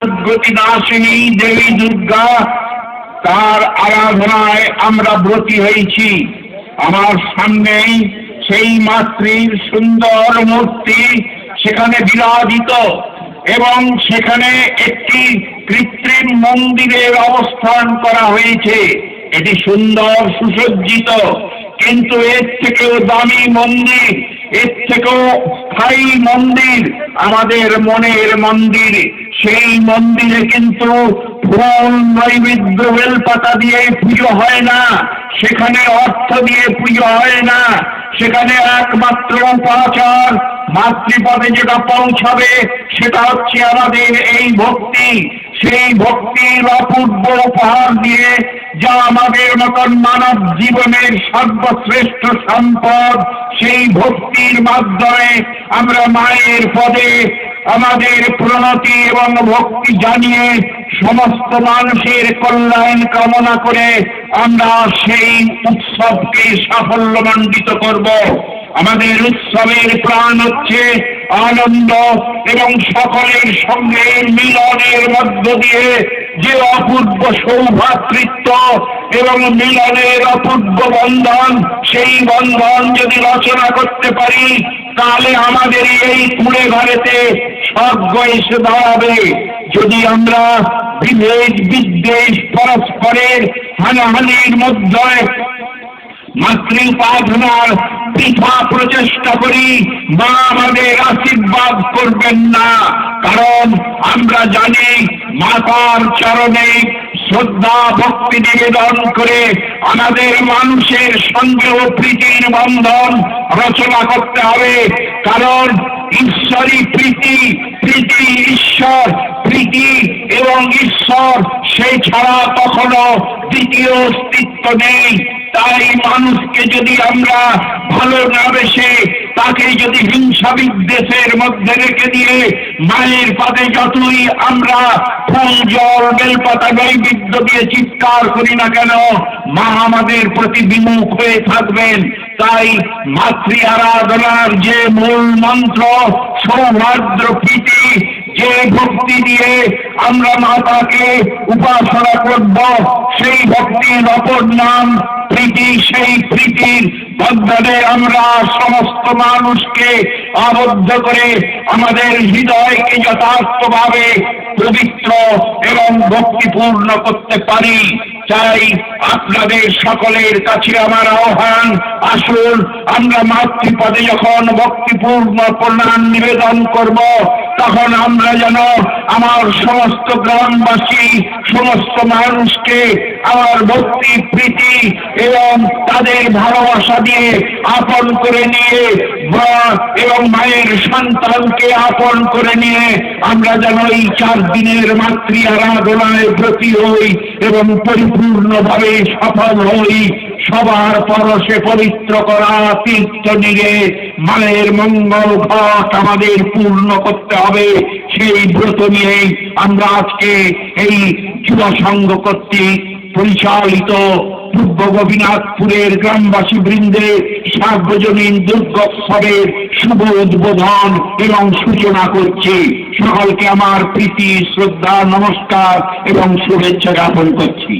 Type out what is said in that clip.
গতিনাশিনী দেবী দুর্গা, তার আরাধনায় আমরা ব্রতী হয়েছি। আমার সামনেই সেই মাতৃর সুন্দর মূর্তি সেখানে বিরাজিত, এবং সেখানে একটি কৃত্রিম মন্দিরের অবস্থান করা হয়েছে। এটি সুন্দর সুসজ্জিত, কিন্তু এর থেকেও দামি মন্দির, এর থেকেও স্থায়ী মন্দির আমাদের মনের মন্দির। সেই মন্দিরে কিন্তু ফুল নৈবেদ্য বেলপাতা দিয়ে পুজো হয় না, সেখানে অর্থ দিয়ে পুজো হয় না, সেখানে একমাত্র উপাচার মাতৃপদে যেটা পৌঁছাবে সেটা হচ্ছে আমাদের এই ভক্তি। সেই ভক্তির অপূর্ব উপহার দিয়ে, যা আমাদের মতন মানব জীবনের সর্বশ্রেষ্ঠ সম্পদ, সেই ভক্তির মাধ্যমে আমরা মায়ের পদে আমাদের প্রণতি এবং ভক্তি জানিয়ে সমস্ত মানুষের কল্যাণ কামনা করে আমরা সেই উৎসবকে সাফল্যমণ্ডিত করব। আমাদের উৎসবের প্রাণ হচ্ছে আনন্দ, এবং সকলের সঙ্গে মিলনের মধ্য দিয়ে যে অপূর্ব সৌভ্রাতৃত্ব এবং মিলনের অপূর্ব বন্ধন, সেই বন্ধন যদি রচনা করতে পারি, তাহলে আমাদের এই কুড়ে ঘরেতে স্বর্গ এসে দাঁড়াবে। যদি আমরা বিভেদ বিদ্বেষ পরস্পরের হানাহানির মধ্যে মাতৃ উপাসনার বৃথা প্রচেষ্টা করি, মা আমাদের আশীর্বাদ করবেন না। কারণ আমরা জানি মাতার চরণে শ্রদ্ধা ভক্তি নিবেদন করে আমাদের মানুষের সঙ্গেও প্রীতির বন্ধন রচনা করতে হবে। কারণ ঈশ্বরই প্রীতি, প্রীতি ঈশ্বর, প্রীতি এবং ঈশ্বর, সেই ছাড়া কখনো দ্বিতীয় অস্তিত্ব নেই। তাই মানুষকে যদি আমরা ভালো না বেসে তাকে যদি হিংসা বিদ্বেষের মধ্যে রেখে দিয়ে মায়ের পাদে যতই আমরা ফুল জল বেলপাতা নৈবেদ্য দিয়ে চিৎকার করি না কেন, মা আমাদের প্রতি বিমুখ হয়ে থাকবেন। তাই মাতৃ আরাধনার যে মূল মন্ত্র সৌহার্দ্র প্রীতি, যে ভক্তি দিয়ে আমরা মাতাকে উপাসনা করব, সেই ভক্তির অপর নাম প্রীতি। সেই প্রীতির বন্ধনে আমরা সমস্ত মানুষকে আবদ্ধ করে আমাদের হৃদয়কে যথার্থভাবে পবিত্র এবং ভক্তিপূর্ণ করতে পারি। চাই আপনাদের সকলের কাছে আমার আহ্বান, আসুন আমরা মাতৃপদে যখন ভক্তিপূর্ণ প্রণাম নিবেদন করব, তখন আমরা যেন আমার সমস্ত গ্রামবাসী, সমস্ত মানুষকে আমার ভক্তি প্রীতি এবং তাদের ভালোবাসা দিয়ে আপন করে নিয়ে, মা এবং মায়ের সন্তানকে আপন করে নিয়ে আমরা যেন এই 4 দিনের মাতৃ আরাধনায় ব্রতী হই এবং পরিপূর্ণভাবে সফল হই। সবার পরশে পবিত্র করা তীর্থ নিরে মায়ের মঙ্গল ঘট আমাদের পূর্ণ করতে হবে। সেই ব্রত নিয়ে আমরা আজকে এই যুব সংঘ কর্তৃক পরিচালিত পূর্ব গোপীনাথপুরের গ্রামবাসী বৃন্দে সার্বজনীন দুর্গোৎসবের শুভ উদ্বোধন এবং সূচনা করছি। সকলকে আমার প্রীতি, শ্রদ্ধা, নমস্কার এবং শুভেচ্ছা জ্ঞাপন করছি।